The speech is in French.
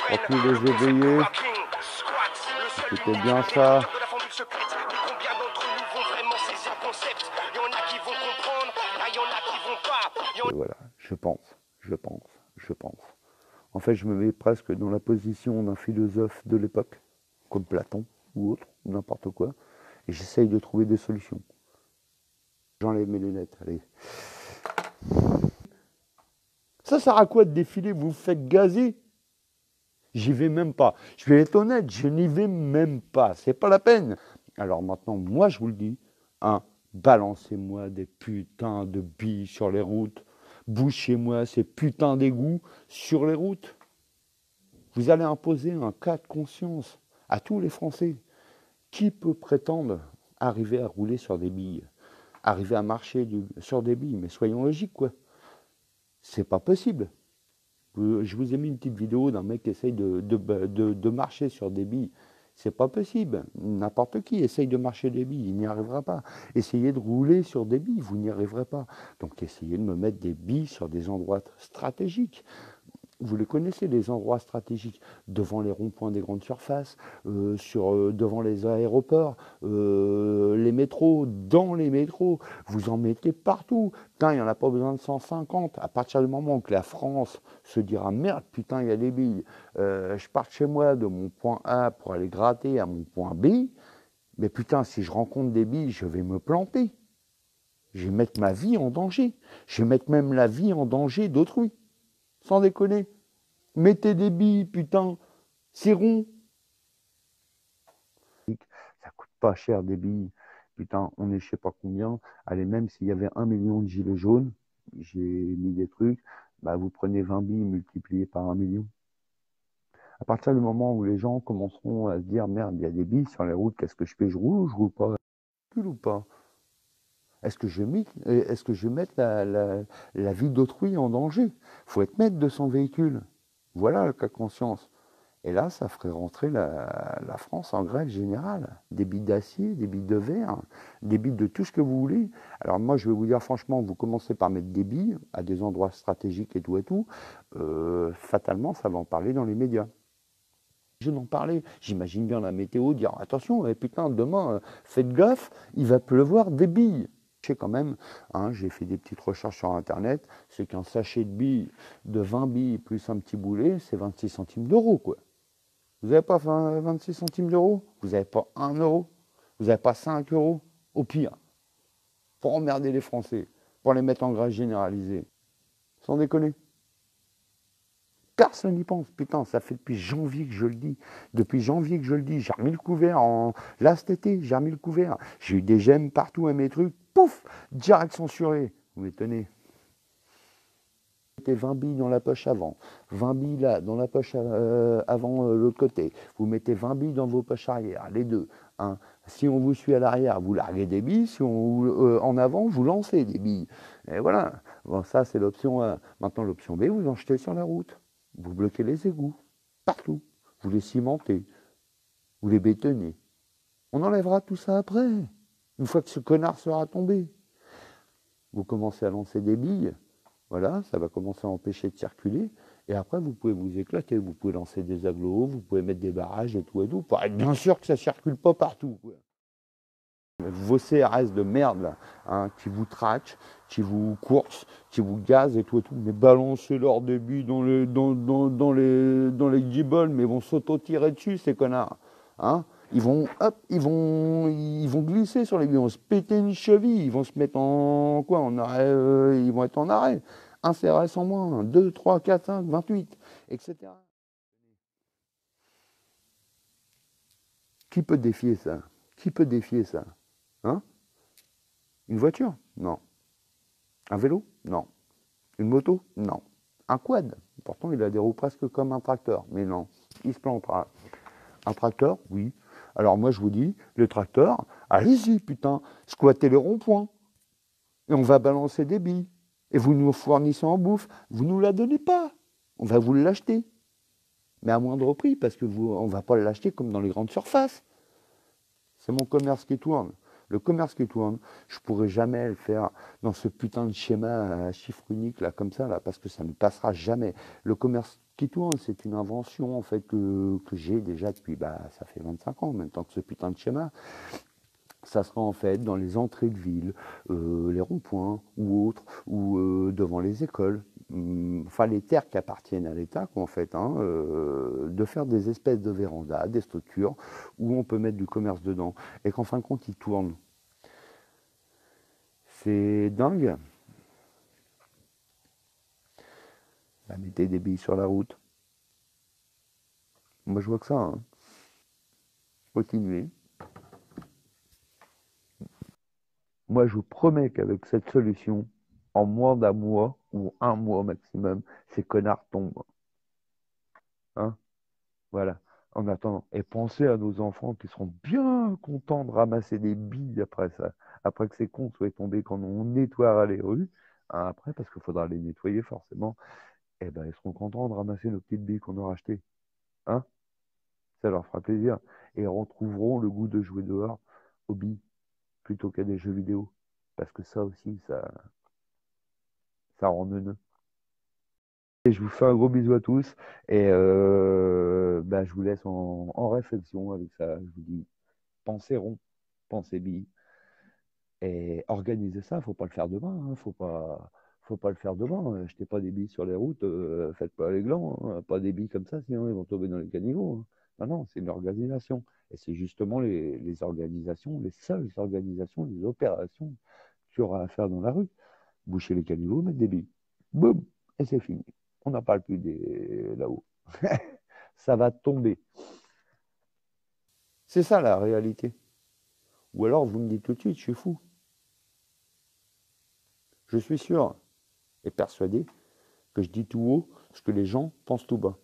Pour tous les éveillés, écoutez bien ça. Et voilà, je pense. En fait, je me mets presque dans la position d'un philosophe de l'époque, comme Platon ou autre, n'importe quoi, et j'essaye de trouver des solutions. J'enlève mes lunettes, allez. Ça sert à quoi de défiler? Vous vous faites gazer? J'y vais même pas. Je vais être honnête, je n'y vais même pas. C'est pas la peine. Alors maintenant, moi je vous le dis, balancez-moi des putains de billes sur les routes. Bouchez-moi ces putains d'égouts sur les routes. Vous allez imposer un cas de conscience à tous les Français. Qui peut prétendre arriver à rouler sur des billes? Arriver à marcher sur des billes? Mais soyons logiques, quoi. C'est pas possible. Je vous ai mis une petite vidéo d'un mec qui essaye de marcher sur des billes. C'est pas possible. N'importe qui essaye de marcher des billes, il n'y arrivera pas. Essayez de rouler sur des billes, vous n'y arriverez pas. Donc essayez de me mettre des billes sur des endroits stratégiques. Vous les connaissez, les endroits stratégiques, devant les ronds-points des grandes surfaces, devant les aéroports, les métros, dans les métros, vous en mettez partout. Putain, il n'y en a pas besoin de 150. À partir du moment où la France se dira, merde, putain, il y a des billes, je pars chez moi de mon point A pour aller gratter à mon point B, mais putain, si je rencontre des billes, je vais me planter. Je vais mettre ma vie en danger. Je vais mettre même la vie en danger d'autrui. Sans déconner. Mettez des billes, putain. C'est rond. Ça coûte pas cher des billes. Putain, on est je sais pas combien. Allez, même s'il y avait 1 million de gilets jaunes, j'ai mis des trucs, bah vous prenez 20 billes multipliées par 1 million. À partir du moment où les gens commenceront à se dire, merde, il y a des billes sur les routes, qu'est-ce que je fais? Je roule ou je roule pas? Ou pas? Est-ce que je vais mettre la vie d'autrui en danger? Il faut être maître de son véhicule. Voilà le cas de conscience. Et là, ça ferait rentrer la France en grève générale. Des billes d'acier, des billes de verre, des billes de tout ce que vous voulez. Alors moi, je vais vous dire franchement, vous commencez par mettre des billes à des endroits stratégiques et tout. Fatalement, ça va en parler dans les médias. Je n'en parlais. J'imagine bien la météo dire attention, putain, demain, faites gaffe, il va pleuvoir des billes. Je sais quand même, j'ai fait des petites recherches sur internet, c'est qu'un sachet de billes, de 20 billes plus un petit boulet, c'est 26 centimes d'euros, quoi. Vous n'avez pas 26 centimes d'euros? Vous n'avez pas 1 euro? Vous n'avez pas 5 euros? Au pire, pour emmerder les Français, pour les mettre en grève généralisée. Sans déconner. Personne n'y pense, putain, ça fait depuis janvier que je le dis. Depuis janvier que je le dis, j'ai remis le couvert là cet été, j'ai remis le couvert. J'ai eu des j'aime partout à mes trucs, pouf, direct censuré. Vous m'étonnez. Vous mettez 20 billes dans la poche avant, 20 billes là, dans la poche avant l'autre côté. Vous mettez 20 billes dans vos poches arrière, les deux. Si on vous suit à l'arrière, vous larguez des billes. Si on en avant, vous lancez des billes. Et voilà. Bon, ça, c'est l'option A. Maintenant, l'option B, vous en jetez sur la route. Vous bloquez les égouts, partout. Vous les cimentez, vous les bétonnez. On enlèvera tout ça après, une fois que ce connard sera tombé. Vous commencez à lancer des billes, voilà, ça va commencer à empêcher de circuler. Et après, vous pouvez vous éclater, vous pouvez lancer des agglos, vous pouvez mettre des barrages et tout, pour être bien sûr que ça ne circule pas partout, quoi. Vos CRS de merde, là, qui vous traquent, qui vous coursent, qui vous gazent et tout, mais balancez leur débit dans les giboles, mais ils vont s'auto-tirer dessus, ces connards. Ils vont glisser sur les billes, ils vont se péter une cheville, ils vont se mettre en arrêt, ils vont être en arrêt. Un CRS en moins, 2, 3, 4, 5, 28, etc. Qui peut défier ça? Qui peut défier ça? Une voiture? Non. Un vélo? Non. Une moto? Non. Un quad? Pourtant, il a des roues presque comme un tracteur. Mais non, il se plantera. Un tracteur? Oui. Alors moi, je vous dis, le tracteur, allez-y, putain, squattez le rond-point. Et on va balancer des billes. Et vous nous fournissez en bouffe. Vous ne nous la donnez pas. On va vous l'acheter. Mais à moindre prix, parce que on ne va pas l'acheter comme dans les grandes surfaces. C'est mon commerce qui tourne. Le commerce qui tourne, je ne pourrai jamais le faire dans ce putain de schéma à chiffre unique, là, comme ça, là, parce que ça ne passera jamais. Le commerce qui tourne, c'est une invention en fait que j'ai déjà depuis, ça fait 25 ans en même temps que ce putain de schéma. Ça sera en fait dans les entrées de ville, les ronds-points ou autres, ou devant les écoles, enfin les terres qui appartiennent à l'État, quoi, en fait, hein, de faire des espèces de vérandas, des structures où on peut mettre du commerce dedans et qu'en fin de compte ils tournent. C'est dingue. Bah, mettez des billes sur la route. Moi je vois que ça, hein. Continuez. Moi je vous promets qu'avec cette solution, en moins d'un mois ou un mois maximum, ces connards tombent. Hein. Voilà, en attendant. Et pensez à nos enfants qui seront bien contents de ramasser des billes après ça, après que ces cons soient tombés quand on nettoiera les rues. Hein, après, parce qu'il faudra les nettoyer forcément. Eh ben, ils seront contents de ramasser nos petites billes qu'on aura achetées. Hein? Ça leur fera plaisir. Et ils retrouveront le goût de jouer dehors aux billes plutôt qu'à des jeux vidéo. Parce que ça aussi, ça rend neuneux. Et je vous fais un gros bisou à tous. Et je vous laisse en réflexion avec ça. Je vous dis, pensez rond, pensez billes. Et organiser ça, faut pas le faire demain, hein, faut pas le faire demain. Jetez pas des billes sur les routes, faites pas les glands, hein, pas des billes comme ça, sinon ils vont tomber dans les caniveaux. Hein. Non, non, c'est une organisation. Et c'est justement les organisations, les seules organisations, les opérations qu'il y aura à faire dans la rue. Boucher les caniveaux, mettre des billes. Boum, et c'est fini. On n'en parle plus là-haut. Ça va tomber. C'est ça la réalité. Ou alors vous me dites tout de suite, je suis fou. Je suis sûr et persuadé que je dis tout haut ce que les gens pensent tout bas.